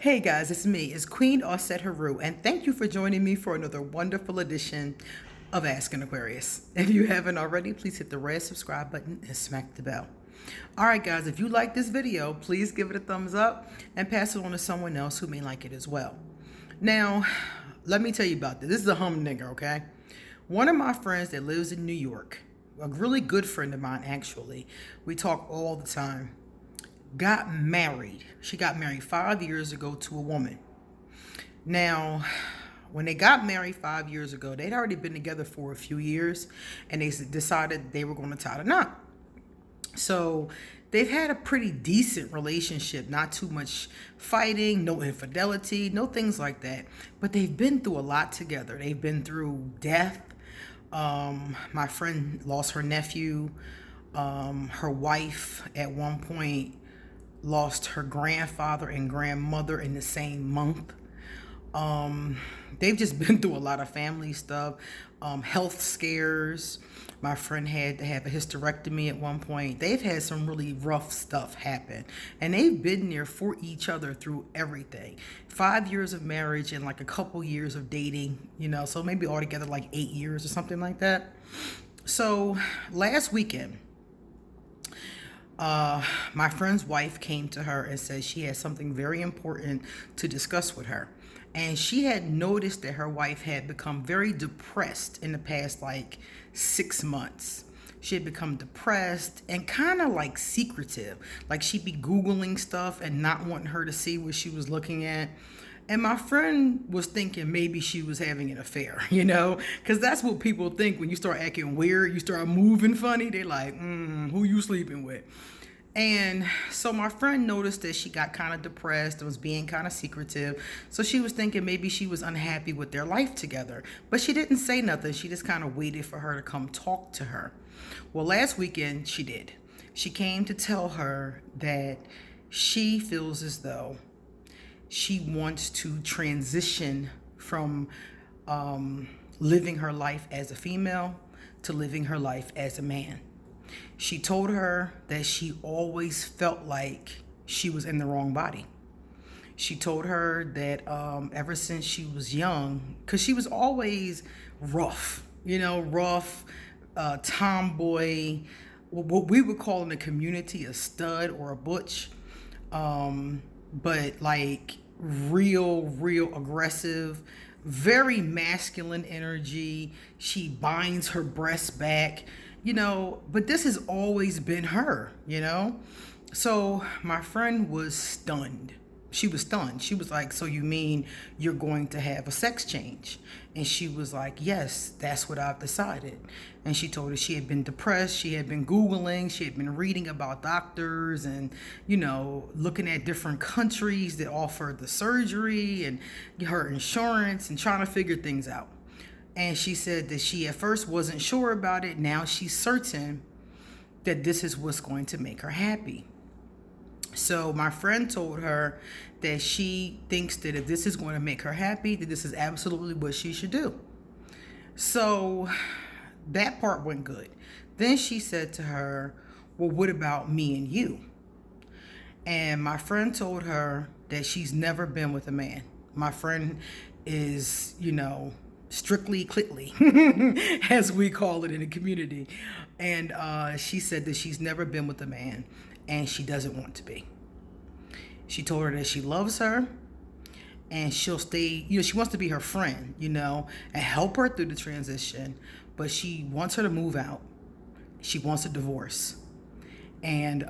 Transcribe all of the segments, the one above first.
Hey guys, it's me, it's Queen Offset Haru, and thank you for joining me for another wonderful edition of Ask an Aquarius. If you haven't already, please hit the red subscribe button and smack the bell. Alright guys, if you like this video, please give it a thumbs up and pass it on to someone else who may like it as well. Now, let me tell you about this. This is a humdinger, okay? One of my friends that lives in New York, a really good friend of mine actually, we talk all the time, got married. She got married 5 years ago to a woman. Now, when they got married 5 years ago, they'd already been together for a few years, and they decided they were going to tie the knot. So they've had a pretty decent relationship, not too much fighting, no infidelity, no things like that. But they've been through a lot together. They've been through death. My friend lost her nephew. Her wife at one point lost her grandfather and grandmother in the same month. They've just been through a lot of family stuff, health scares. My friend had to have a hysterectomy at one point. They've had some really rough stuff happen, and they've been there for each other through everything. 5 years of marriage and like a couple years of dating, so maybe altogether like 8 years or something like that. So last weekend, my friend's wife came to her and said she had something very important to discuss with her. And she had noticed that her wife had become very depressed in the past 6 months. She had become depressed and kind of secretive. Like she'd be Googling stuff and not wanting her to see what she was looking at. And my friend was thinking maybe she was having an affair, because that's what people think when you start acting weird, you start moving funny. They're like, who you sleeping with? And so my friend noticed that she got kind of depressed and was being kind of secretive. So she was thinking maybe she was unhappy with their life together. But she didn't say nothing. She just kind of waited for her to come talk to her. Well, last weekend she did. She came to tell her that she feels as though she wants to transition from living her life as a female to living her life as a man. She told her that she always felt like she was in the wrong body. She told her that ever since she was young, because she was always rough, tomboy, what we would call in the community a stud or a butch. But real aggressive, very masculine energy. She binds her breasts back, but this has always been her, So my friend was stunned. She was stunned. She was like, so you mean you're going to have a sex change? And she was like, yes, that's what I've decided. And she told her she had been depressed. She had been Googling. She had been reading about doctors and, looking at different countries that offer the surgery and her insurance and trying to figure things out. And she said that she at first wasn't sure about it. Now she's certain that this is what's going to make her happy. So my friend told her that she thinks that if this is going to make her happy, that this is absolutely what she should do. So that part went good. Then she said to her, well, what about me and you? And my friend told her that she's never been with a man. My friend is, strictly clitly, as we call it in the community. And she said that she's never been with a man and she doesn't want to be. She told her that she loves her and she'll stay, she wants to be her friend, and help her through the transition, but she wants her to move out. She wants a divorce. And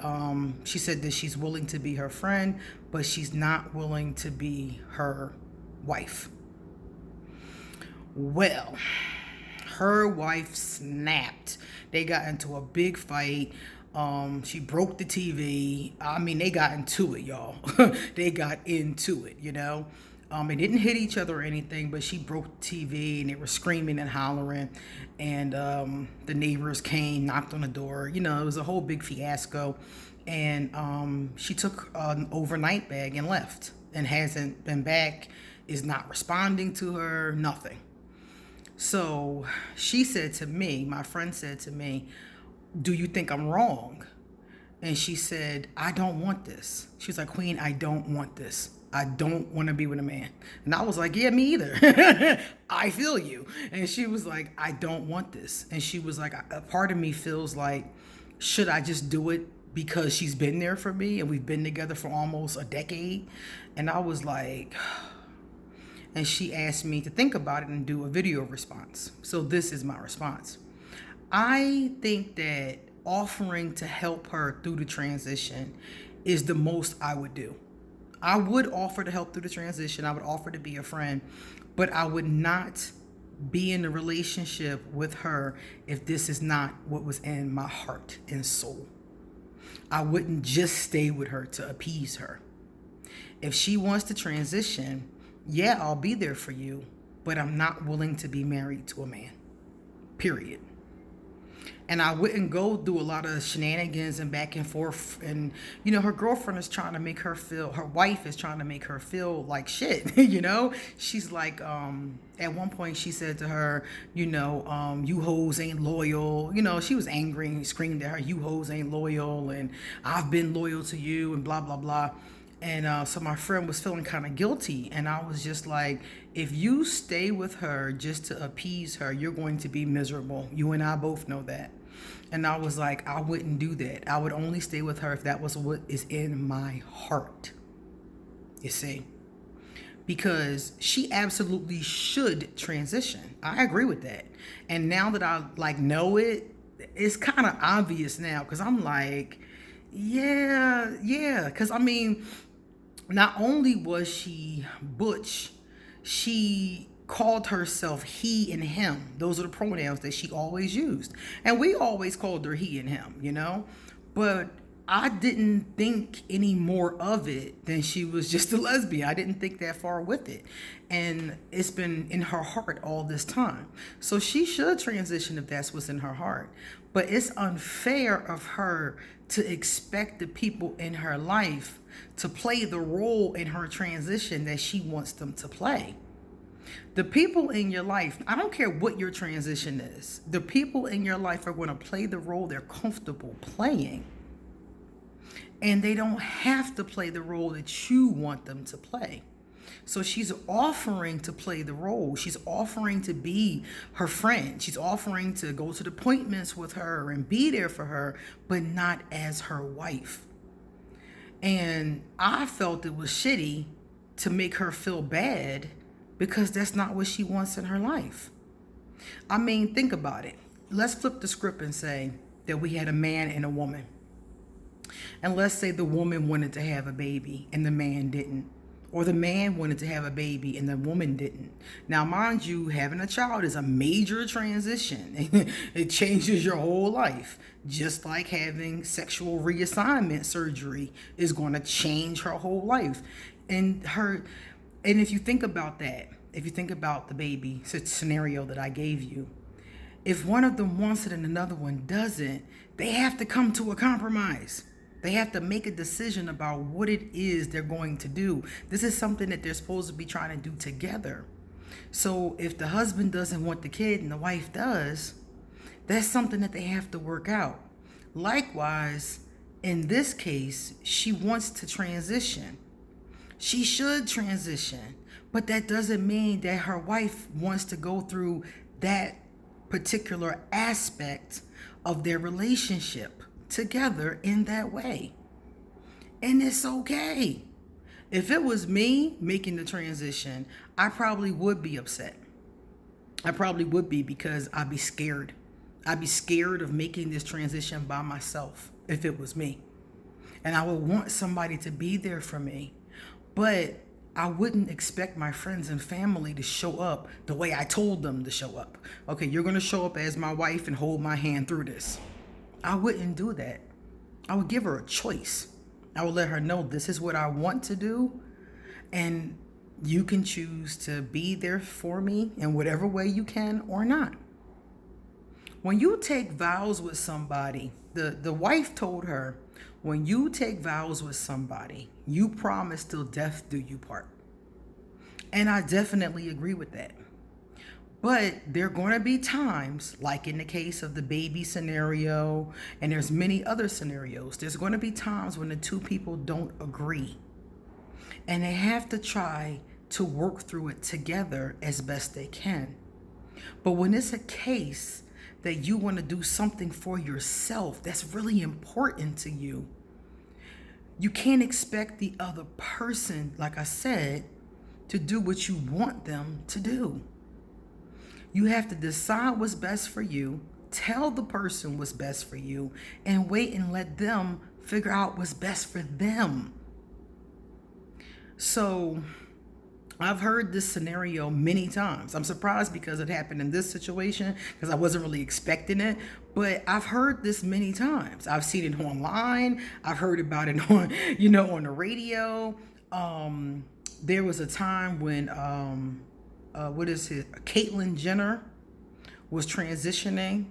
she said that she's willing to be her friend, but she's not willing to be her wife. Well, her wife snapped. They got into a big fight. She broke the TV. I mean, they got into it, y'all. They got into it, They didn't hit each other or anything, but she broke the TV and they were screaming and hollering. And the neighbors came, knocked on the door. It was a whole big fiasco. And she took an overnight bag and left and hasn't been back, is not responding to her, nothing. So she said to me, my friend said to me, do you think I'm wrong? And she said, I don't want this. She was like, Queen, I don't want this. I don't want to be with a man. And I was like, yeah, me either. I feel you. And she was like, I don't want this. And she was like, a part of me feels like, should I just do it because she's been there for me and we've been together for almost a decade? And I was like, and she asked me to think about it and do a video response. So this is my response. I think that offering to help her through the transition is the most I would do. I would offer to help through the transition. I would offer to be a friend, but I would not be in a relationship with her if this is not what was in my heart and soul. I wouldn't just stay with her to appease her. If she wants to transition, yeah, I'll be there for you, but I'm not willing to be married to a man. Period. And I wouldn't go through a lot of shenanigans and back and forth. And, you know, her girlfriend is trying to make her feel, her wife is trying to make her feel like shit, you know? She's like, at one point she said to her, you know, you hoes ain't loyal. You know, she was angry and screamed at her, you hoes ain't loyal. And I've been loyal to you and blah, blah, blah. And so my friend was feeling kind of guilty. And I was just like, if you stay with her just to appease her, you're going to be miserable. You and I both know that. And I was like, I wouldn't do that. I would only stay with her if that was what is in my heart. You see? Because she absolutely should transition. I agree with that. And now that I know it, it's kind of obvious now. Because I'm like, yeah. Because I mean, not only was she butch, she called herself he and him. Those are the pronouns that she always used. And we always called her he and him, you know? But I didn't think any more of it than she was just a lesbian. I didn't think that far with it. And it's been in her heart all this time. So she should transition if that's what's in her heart. But it's unfair of her to expect the people in her life to play the role in her transition that she wants them to play. The people in your life, I don't care what your transition is, the people in your life are going to play the role they're comfortable playing. And they don't have to play the role that you want them to play. So she's offering to play the role. She's offering to be her friend. She's offering to go to the appointments with her and be there for her, but not as her wife. And I felt it was shitty to make her feel bad because that's not what she wants in her life. I mean, think about it. Let's flip the script and say that we had a man and a woman. And let's say the woman wanted to have a baby and the man didn't. Or the man wanted to have a baby and the woman didn't. Now, mind you, having a child is a major transition. It changes your whole life. Just like having sexual reassignment surgery is going to change her whole life. And if you think about that, if you think about the baby scenario that I gave you, if one of them wants it and another one doesn't, they have to come to a compromise. They have to make a decision about what it is they're going to do. This is something that they're supposed to be trying to do together. So if the husband doesn't want the kid and the wife does, that's something that they have to work out. Likewise, in this case, she wants to transition. She should transition, but that doesn't mean that her wife wants to go through that particular aspect of their relationship together in that way. And it's okay. If it was me making the transition, I probably would be upset. I probably would be, because I'd be scared. I'd be scared of making this transition by myself if it was me. And I would want somebody to be there for me. But I wouldn't expect my friends and family to show up the way I told them to show up. Okay, you're going to show up as my wife and hold my hand through this. I wouldn't do that. I would give her a choice. I would let her know this is what I want to do, and you can choose to be there for me in whatever way you can or not. When you take vows with somebody, the wife told her, when you take vows with somebody, you promise till death do you part. And I definitely agree with that. But there are going to be times, like in the case of the baby scenario, and there's many other scenarios, there's going to be times when the two people don't agree. And they have to try to work through it together as best they can. But when it's a case that you want to do something for yourself that's really important to you, you can't expect the other person, like I said, to do what you want them to do. You have to decide what's best for you, tell the person what's best for you, and wait and let them figure out what's best for them. So I've heard this scenario many times. I'm surprised because it happened in this situation because I wasn't really expecting it. But I've heard this many times. I've seen it online. I've heard about it on, on the radio. There was a time when, Caitlyn Jenner was transitioning,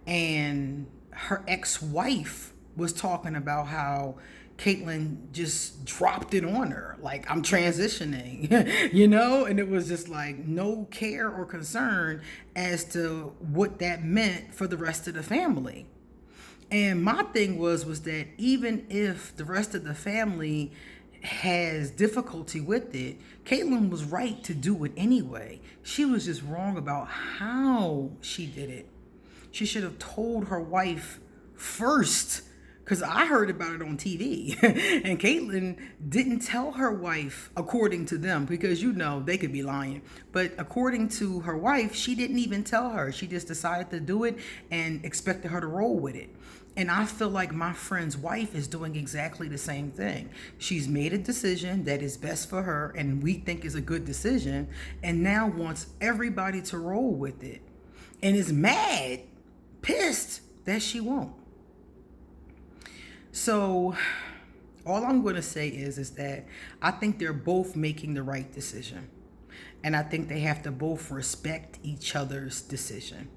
and her ex-wife was talking about how Caitlyn just dropped it on her, like, I'm transitioning, and it was just like no care or concern as to what that meant for the rest of the family. And my thing was that even if the rest of the family has difficulty with it, Caitlyn was right to do it anyway. She was just wrong about how she did it. She should have told her wife first, because I heard about it on TV. And Caitlyn didn't tell her wife, according to them, because they could be lying. But according to her wife, she didn't even tell her. She just decided to do it and expected her to roll with it. And I feel like my friend's wife is doing exactly the same thing. She's made a decision that is best for her and we think is a good decision, and now wants everybody to roll with it. And is mad, pissed that she won't. So all I'm going to say is that I think they're both making the right decision. And I think they have to both respect each other's decision.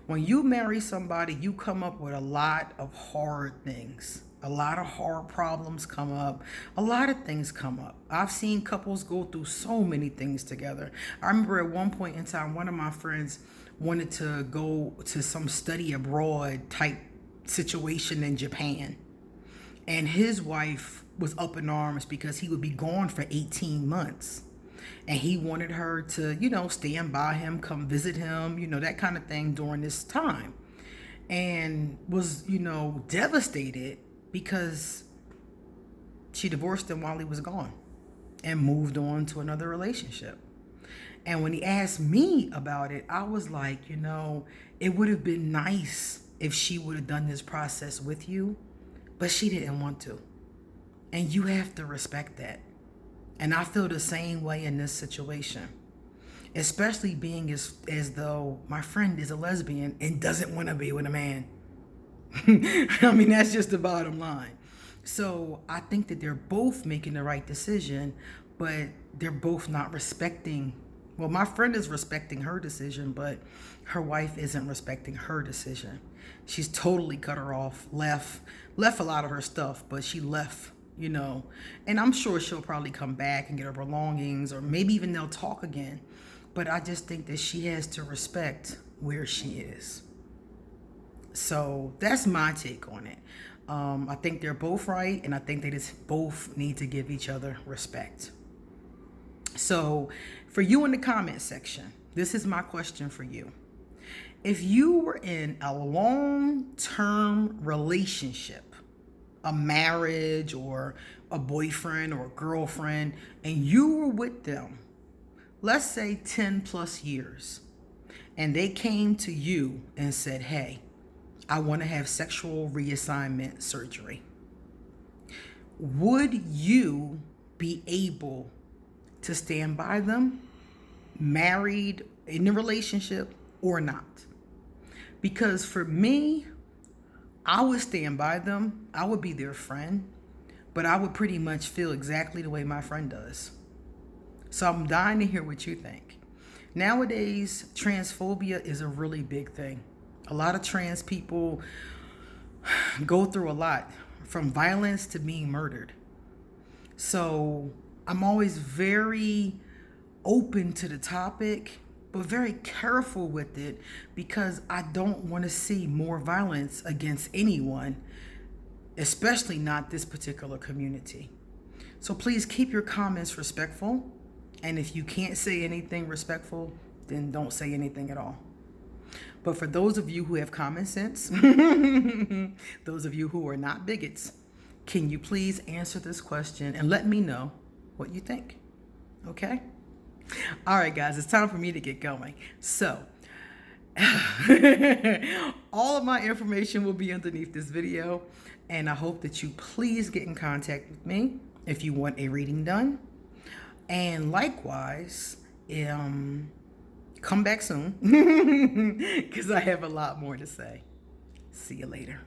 When you marry somebody, you come up with a lot of hard things. A lot of hard problems come up. A lot of things come up. I've seen couples go through so many things together. I remember at one point in time, one of my friends wanted to go to some study abroad type situation in Japan. And his wife was up in arms because he would be gone for 18 months. And he wanted her to, stand by him, come visit him, that kind of thing during this time. And was, devastated because she divorced him while he was gone and moved on to another relationship. And when he asked me about it, I was like, it would have been nice if she would have done this process with you, but she didn't want to. And you have to respect that. And I feel the same way in this situation, especially being as though my friend is a lesbian and doesn't want to be with a man. I mean, that's just the bottom line. So I think that they're both making the right decision, but they're both not respecting. Well, my friend is respecting her decision, but her wife isn't respecting her decision. She's totally cut her off, left a lot of her stuff, but she left, and I'm sure she'll probably come back and get her belongings, or maybe even they'll talk again. But I just think that she has to respect where she is. So that's my take on it. I think they're both right, and I think they just both need to give each other respect. So for you in the comment section, this is my question for you. If you were in a long-term relationship, a marriage or a boyfriend or a girlfriend, and you were with them, let's say 10 plus years, and they came to you and said, hey, I want to have sexual reassignment surgery, would you be able to stand by them, married, in a relationship, or not? Because for me, I would stand by them. I would be their friend, but I would pretty much feel exactly the way my friend does. So I'm dying to hear what you think. Nowadays, transphobia is a really big thing. A lot of trans people go through a lot, from violence to being murdered. So I'm always very open to the topic, but very careful with it because I don't want to see more violence against anyone, especially not this particular community. So please keep your comments respectful. And if you can't say anything respectful, then don't say anything at all. But for those of you who have common sense, those of you who are not bigots, can you please answer this question and let me know what you think? Okay? All right, guys, it's time for me to get going. So, all of my information will be underneath this video, and I hope that you please get in contact with me if you want a reading done. And likewise, come back soon because I have a lot more to say. See you later.